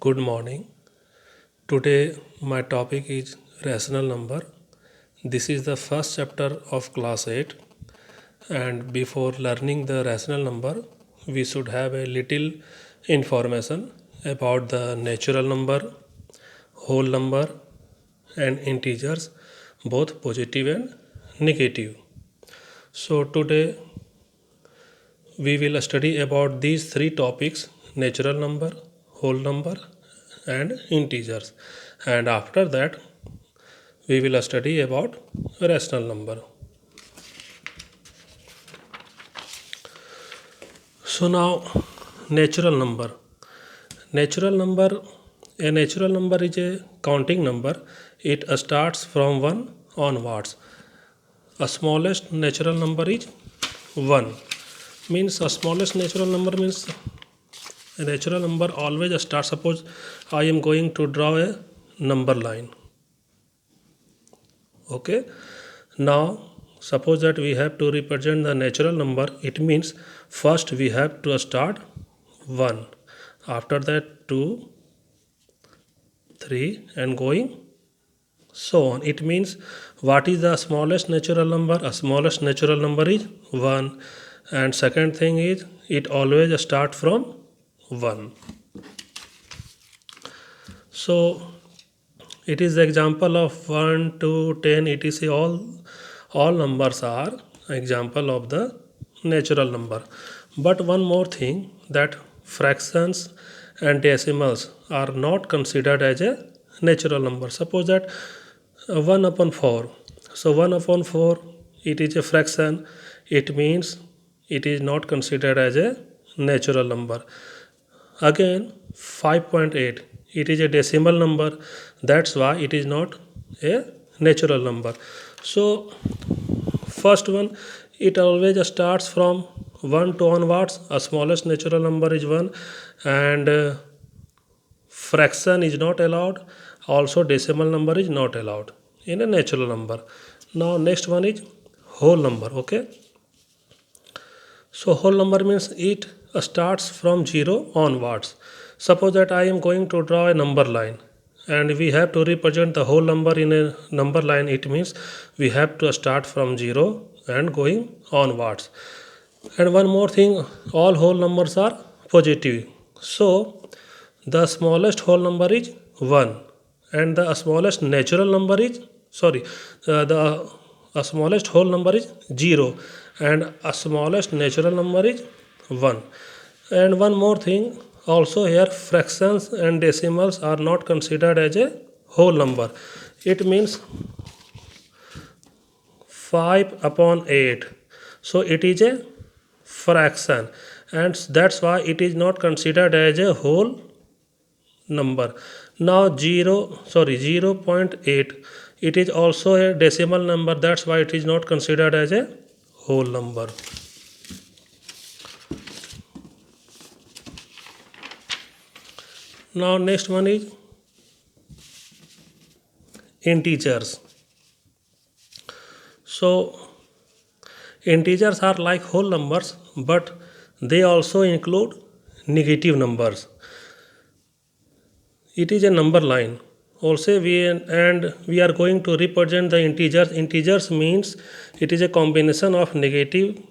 Good morning. Today my topic is rational number. This is the first chapter of class 8, and before learning the rational number we should have a little information about the natural number, whole number and integers, both positive and negative. So today we will study about these three topics: natural number, whole number and integers, and after that we will study about rational number. So now natural number. Natural number A natural number is a counting number. It starts from 1 onwards. A smallest natural number is 1. Means a smallest natural number means a natural number always starts. Suppose I am going to draw a number line. Okay. Now suppose that we have to represent the natural number. It means first we have to start 1. After that 2, 3 and going so on. It means what is the smallest natural number? A smallest natural number is 1. And second thing is it always start from 1. So it is the example of 1, 2, 10, etc. All numbers are example of the natural number. But one more thing, that fractions and decimals are not considered as a natural number. Suppose that 1 upon 4. So 1 upon 4 it is a fraction. It means it is not considered as a natural number. Again 5.8 it is a decimal number, that's why it is not a natural number. So first one, it always starts from 1 to onwards. A smallest natural number is 1 and fraction is not allowed. Also decimal number is not allowed in a natural number. Now next one is whole number. Okay. So whole number means it starts from 0 onwards. Suppose that I am going to draw a number line and we have to represent the whole number in a number line. It means we have to start from 0 and going onwards. And one more thing, all whole numbers are positive. So the smallest whole number is 1 and the smallest natural number is the smallest whole number is 0 and a smallest natural number is 1. And one more thing, also here fractions and decimals are not considered as a whole number. It means 5 upon 8. So it is a fraction and that's why it is not considered as a whole number. Now 0.8 it is also a decimal number, that's why it is not considered as a whole number. Now next one is integers. So integers are like whole numbers, but they also include negative numbers. It is a number line. Also we are going to represent the integers. Integers means it is a combination of negative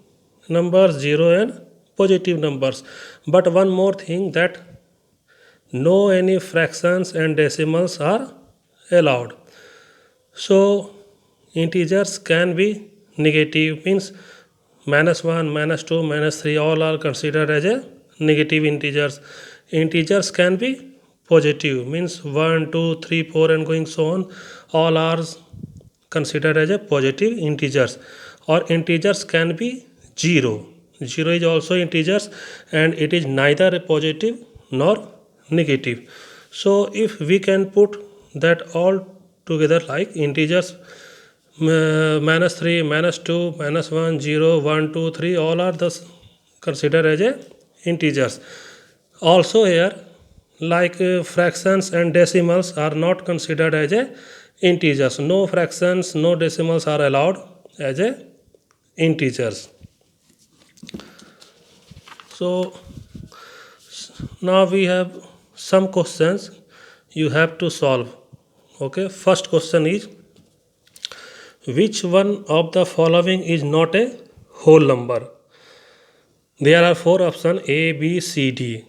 numbers, 0 and positive numbers. But one more thing, that no any fractions and decimals are allowed. So integers can be negative, means -1, -2, -3 all are considered as a negative integers. Integers can be positive, means 1, 2, 3, 4 and going so on, all are considered as a positive integers. Or integers can be 0. 0 is also integers and it is neither a positive nor negative. So if we can put that all together like integers, -3, -2, -1, 0, 1, 2, 3 all are thus considered as a integers. Also here like fractions and decimals are not considered as a integers. No fractions, no decimals are allowed as a integers. So now we have some questions you have to solve. Okay, first question is, which one of the following is not a whole number? There are four options A, B, C, D,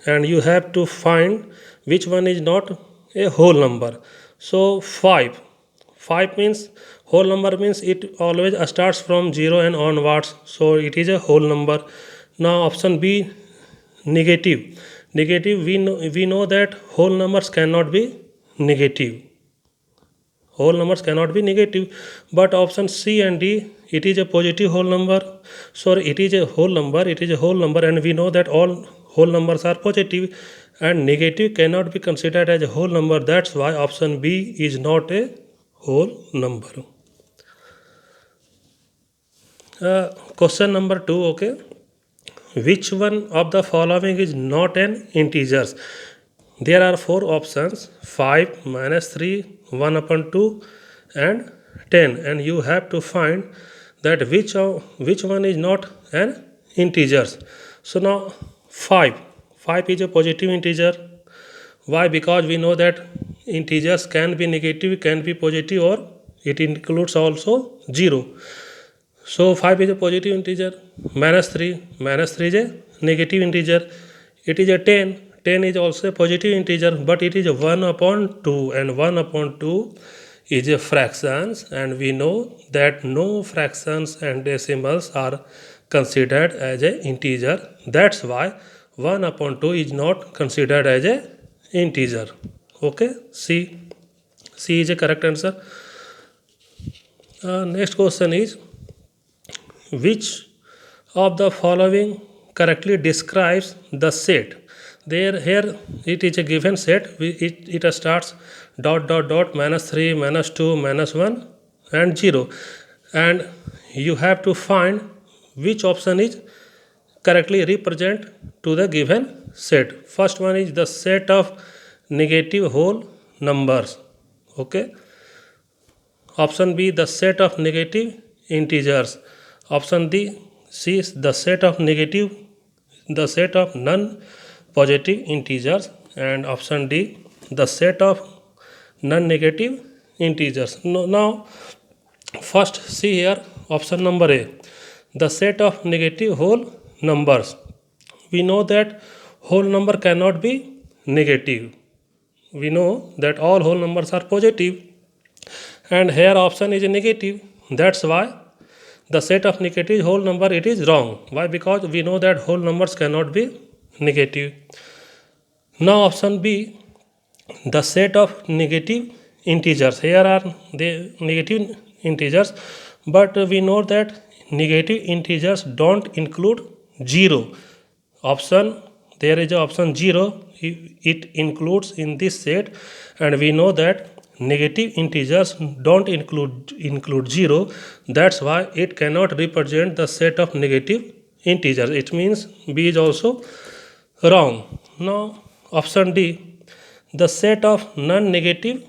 and you have to find which one is not a whole number. So 5. 5 means whole number means it always starts from 0 and onwards. So it is a whole number. Now option B, negative. Negative, we know that whole numbers cannot be negative. Whole numbers cannot be negative, but option C and D, it is a positive whole number. So it is a whole number, and we know that all whole numbers are positive, and negative cannot be considered as a whole number. That's why option B is not a whole number. Question number 2. Okay, which one of the following is not an integer? There are four options: 5, -3, 1 upon 2, and 10, and you have to find that which one is not an integer. So now 5 is a positive integer. Why? Because we know that integers can be negative, can be positive, or it includes also 0. So 5 is a positive integer. -3 is a negative integer. It is a 10. 10 is also a positive integer, but it is a 1 upon 2, and 1 upon 2 is a fractions, and we know that no fractions and decimals are considered as a integer. That's why 1 upon 2 is not considered as a integer. Okay, C is a correct answer. Next question is, which of the following correctly describes the set? Here it is a given set. It starts ... -3, -2, -1, and 0, and you have to find which option is correctly represent to the given set. First one is the set of negative whole numbers. Okay, option B, the set of negative integers. Option C is the set of non-positive integers, and option D, the set of non-negative integers. Now first see here option number A, the set of negative whole numbers. We know that whole number cannot be negative. We know that all whole numbers are positive, and here option is negative. That's why the set of negative whole number, it is wrong. Why? Because we know that whole numbers cannot be negative. Now option B, the set of negative integers. Here are the negative integers, but we know that negative integers don't include 0. There is option 0, it includes in this set, and we know that negative integers don't include 0. That's why it cannot represent the set of negative integers. It means B is also wrong. Now option D, the set of non-negative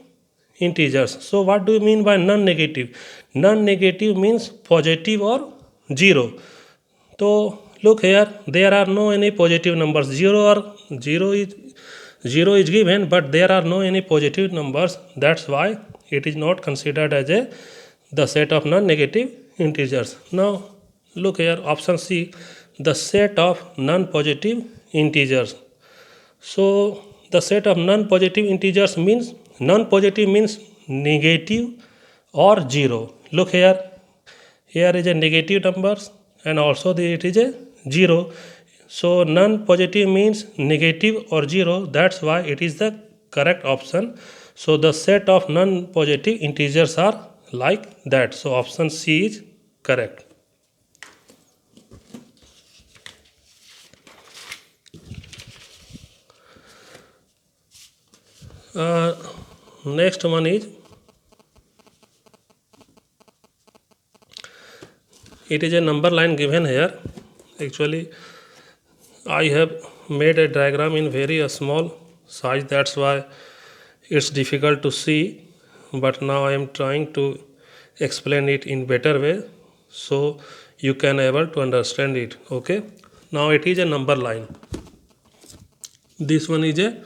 integers. So what do you mean by non-negative? Non-negative means positive or 0. So look here, there are no any positive numbers. 0 is given, but there are no any positive numbers. That's why it is not considered as the set of non-negative integers. Now look here, option C, the set of non-positive integers. So the set of non-positive integers means, non-positive means negative or 0. Look here is a negative numbers, and also it is a 0. So non-positive means negative or 0. That's why it is the correct option. So the set of non-positive integers are like that. So option C is correct. Next one is, it is a number line given here. Actually I have made a diagram in very small size, that's why it's difficult to see, but now I am trying to explain it in better way so you can able to understand it. Okay, now it is a number line. This one is a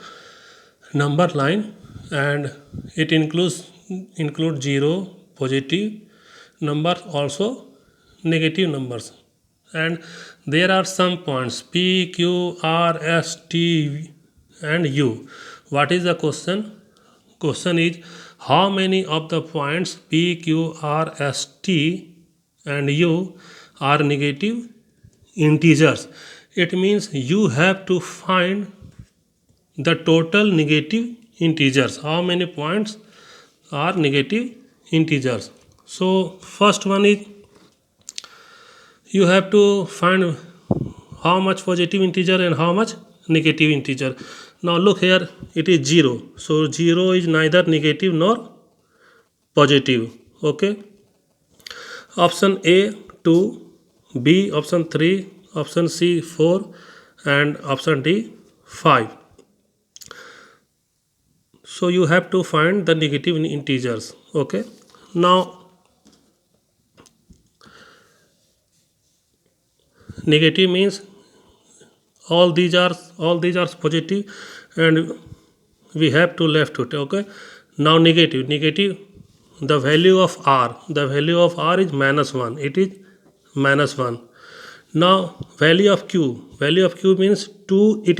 number line, and it include 0 positive numbers, also negative numbers, and there are some points p, q, r, s, t and u. What is the question? Question is, how many of the points p, q, r, s, t and u are negative integers? It means you have to find the total negative integers. How many points are negative integers? So first one is, you have to find how much positive integer and how much negative integer. Now look here, it is 0, so 0 is neither negative nor positive. Okay, option A 2, B option 3, option C 4 and option D 5. So you have to find the negative integers. Okay, now negative means all these are positive and we have to left it. Okay, now negative, the value of r is -1, it is -1. Now value of q means 2, it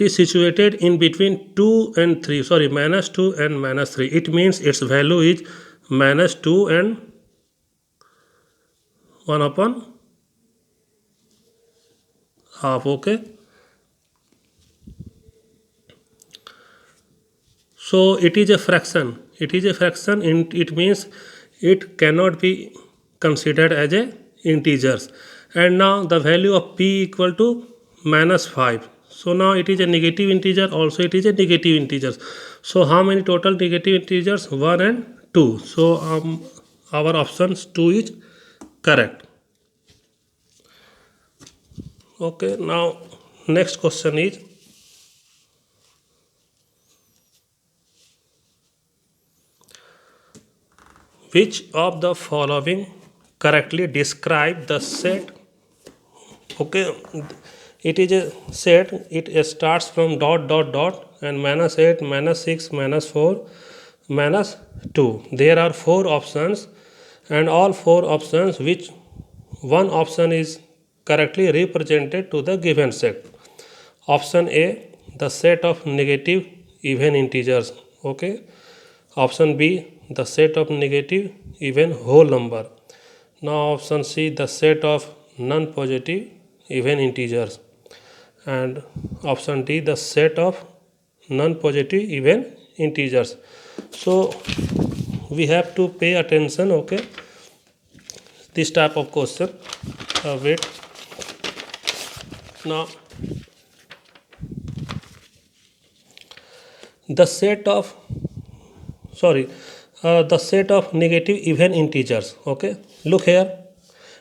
is situated in between 2 and 3, sorry, -2 and -3. It means its value is -2 and 1 upon half. Okay, so it is a fraction, it means it cannot be considered as a integers. And now the value of p equal to -5, so now it is a negative integer, also it is a negative integer. So how many total negative integers? 1 and 2. So our options 2 is correct. Okay, now next question is, which of the following correctly describe the set? Okay, it is a set, it starts from dot dot dot and -8, -6, -4, -2. There are 4 options, and all 4 options, which one option is correctly represented to the given set. Option A, the set of negative even integers. Okay, option B, the set of negative even whole number. Now option C, the set of non-positive even integers, and option D, the set of non-positive even integers. So we have to pay attention. Okay, this type of question. Wait, now the set of negative even integers. Okay, look here,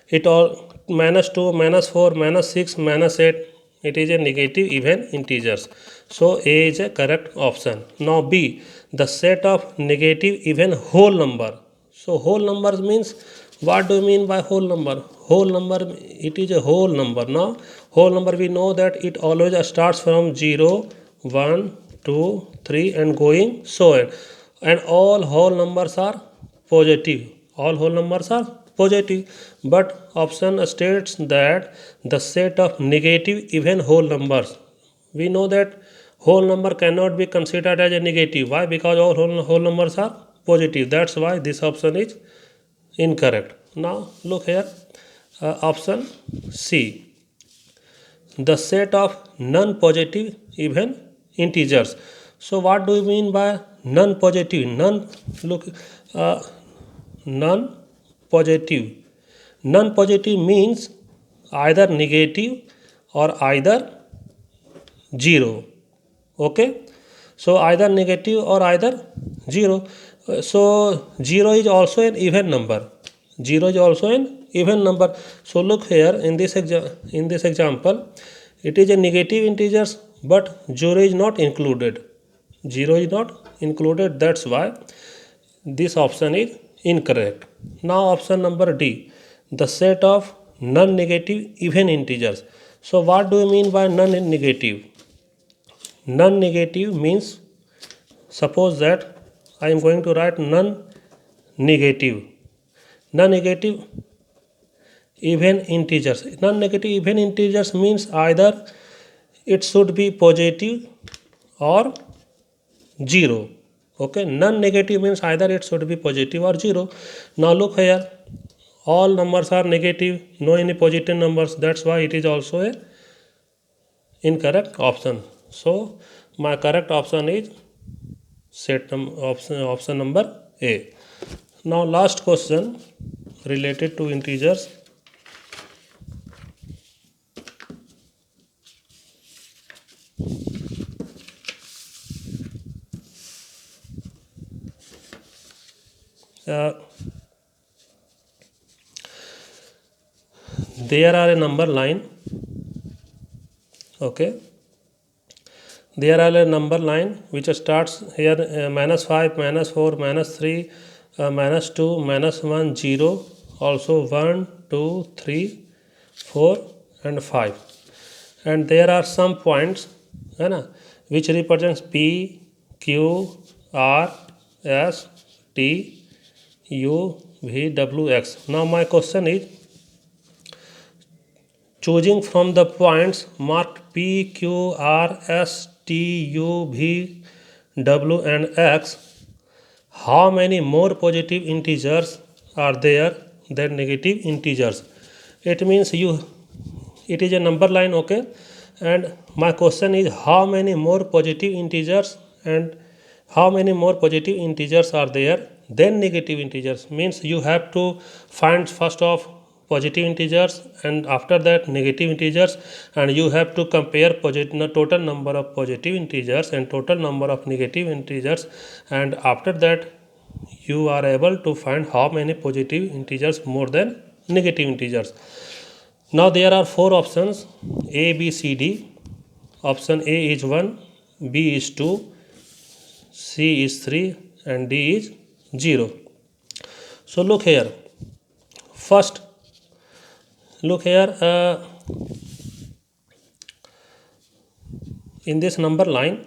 it all -2, -4, -6, -8, it is a negative even integers, so A is a correct option. Now B, the set of negative even whole number. So whole numbers means, what do you mean by whole number? Whole number, it is a whole number. Now whole number, we know that it always starts from 0, 1, 2, 3 and going so on, and all whole numbers are positive, but option states that the set of negative even whole numbers. We know that whole number cannot be considered as a negative. Why? Because all whole numbers are positive. That's why this option is incorrect. Now look here, option C, the set of non-positive even integers. So what do you mean by non-positive? Non-positive means either negative or either 0. Okay, so either negative or either 0. So 0 is also an even number. So look here, in this example, it is a negative integers, but 0 is not included. That's why this option is incorrect. Now option number D, the set of non-negative even integers. So what do you mean by non-negative? Non-negative means, suppose that I am going to write non-negative. Non-negative even integers. Non-negative even integers means either it should be positive or 0. Okay, non-negative means either it should be positive or 0. Now look here, all numbers are negative, no any positive numbers, that's why it is also a incorrect option. So my correct option is option number A. Now last question related to integers. There are a number line. Okay, there are a number line which starts here -5, -4, -3, -2, -1, 0, also 1, 2, 3, 4 and 5, and there are some points है ना which represents P, Q, R, S, T, U, V, W, X. Now my question is, choosing from the points marked P, Q, R, S, T, U, V, W and X, how many more positive integers are there than negative integers? It means it is a number line, okay, and my question is how many more positive integers and how many more positive integers are there than negative integers. Means you have to find first of positive integers and after that negative integers, and you have to compare total number of positive integers and total number of negative integers, and after that you are able to find how many positive integers more than negative integers. Now there are 4 options A, B, C, D. Option A is 1, B is 2, C is 3 and D is 0. So look here, first look here, in this number line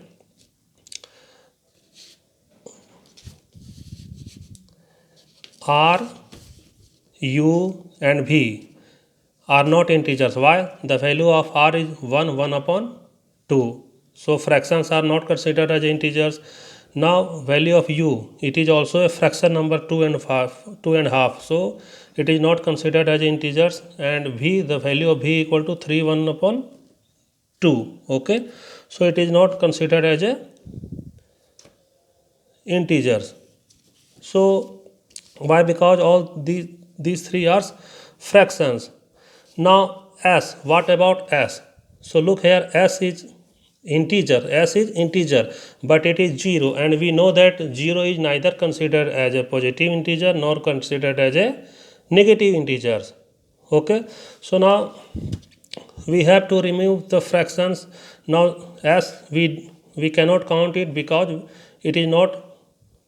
R, U and V are not integers. Why? The value of R is 1 upon 2. So fractions are not considered as integers. Now value of U, it is also a fraction number 2 and half. So it is not considered as integers. And V, the value of V equal to 3 1 upon 2. Okay. So it is not considered as a integers. So why? Because all these 3 are fractions. Now S, what about S? So look here, S is integer, but it is 0, and we know that 0 is neither considered as a positive integer nor considered as a negative integer. Okay, so now we have to remove the fractions. Now S, we cannot count it because it is not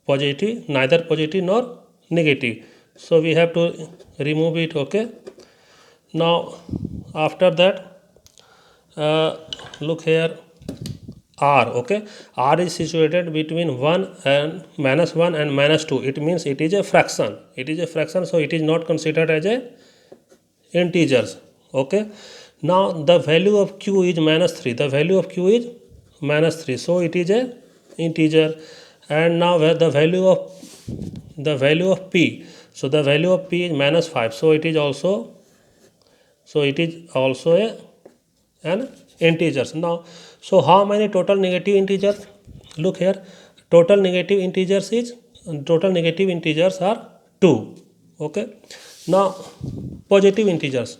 positive, neither positive nor negative, so we have to remove it. Okay, now after that look here, R. Okay, R is situated between 1 and -1 and -2. It means it is a fraction, so it is not considered as a integers. Okay, now the value of Q is -3, so it is a integer. And now the value of P, so the value of P is -5, so it is also an integers. Now, so how many total negative integers? Look here, total negative integers are 2. Okay, now positive integers.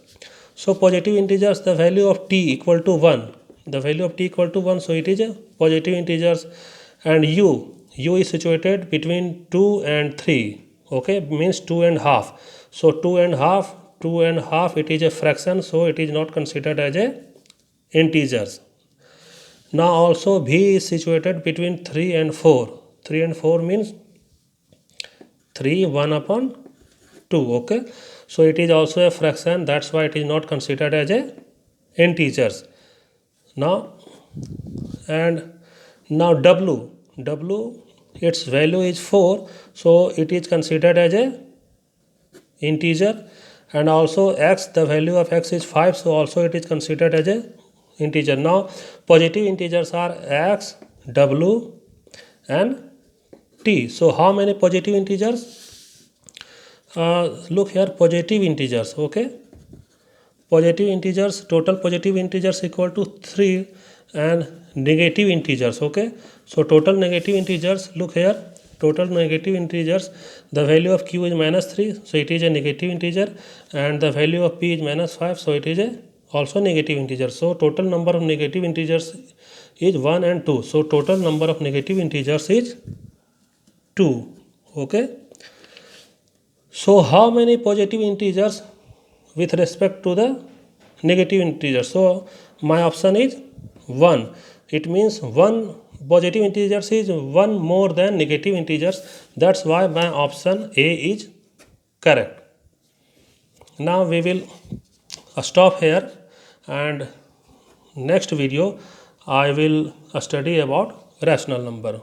So positive integers, the value of T equal to 1, so it is a positive integers. And U is situated between 2 and 3. Okay, means 2 and half. So 2 and half, it is a fraction, so it is not considered as a integers. Now also V is situated between 3 and 4. 3 and 4 means 3 1 upon 2. Okay, so it is also a fraction, that's why it is not considered as a integers. Now, and Now w its value is 4, so it is considered as a integer, and also x, the value of x is 5, so also it is considered as a integer. Now positive integers are x, w and t. So how many positive integers? Look here, positive integers, okay, positive integers, total positive integers equal to 3, and negative integers, okay. So total negative integers, look here, total negative integers, the value of q is -3, so it is a negative integer, and the value of p is -5, so it is a also negative integer. So total number of negative integers is 1 and 2, so total number of negative integers is 2, okay. So how many positive integers with respect to the negative integer? So my option is 1. It means one positive integers is 1 more than negative integers. That's why my option A is correct. Now we will stop here, and next video I will study about rational number.